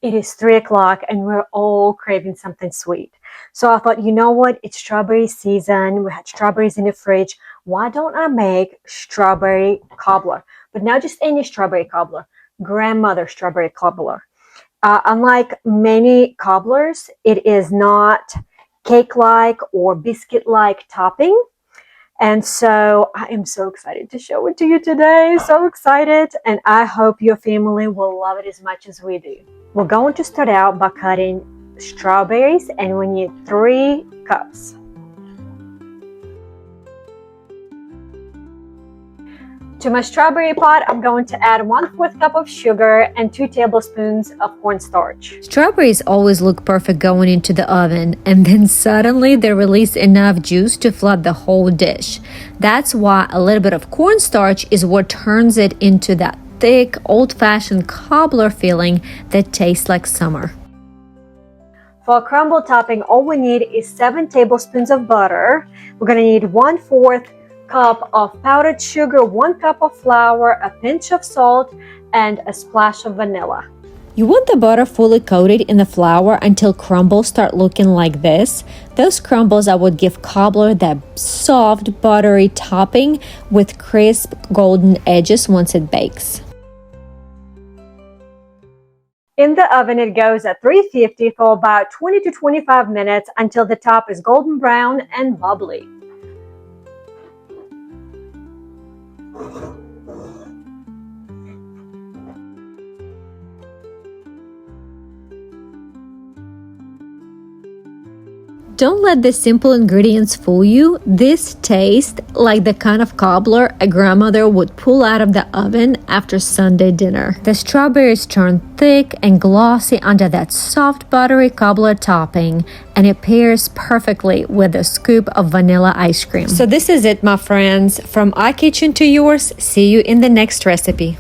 It is 3 o'clock and we're all craving something sweet. So I thought, you know what? It's strawberry season. We had strawberries in the fridge. Why don't I make strawberry cobbler? But not just any strawberry cobbler, grandmother strawberry cobbler. Unlike many cobblers, it is not cake-like or biscuit-like topping. And so I am so excited to show it to you today. So excited. And I hope your family will love it as much as we do. We're going to start out by cutting strawberries, and we need 3 cups. To my strawberry pot, I'm going to add 1/4 cup of sugar and 2 tablespoons of cornstarch. Strawberries always look perfect going into the oven, and then suddenly they release enough juice to flood the whole dish. That's why a little bit of cornstarch is what turns it into that thick, old-fashioned cobbler feeling that tastes like summer. For a crumble topping, all we need is 7 tablespoons of butter. We're going to need 1/4 cup of powdered sugar, 1 cup of flour, a pinch of salt, and a splash of vanilla. You want the butter fully coated in the flour until crumbles start looking like this. Those crumbles I would give cobbler that soft, buttery topping with crisp, golden edges once it bakes. In the oven, it goes at 350 for about 20 to 25 minutes until the top is golden brown and bubbly. Don't let the simple ingredients fool you. This tastes like the kind of cobbler a grandmother would pull out of the oven after Sunday dinner. The strawberries turn thick and glossy under that soft buttery cobbler topping, and it pairs perfectly with a scoop of vanilla ice cream. So this is it, my friends. From our kitchen to yours, see you in the next recipe.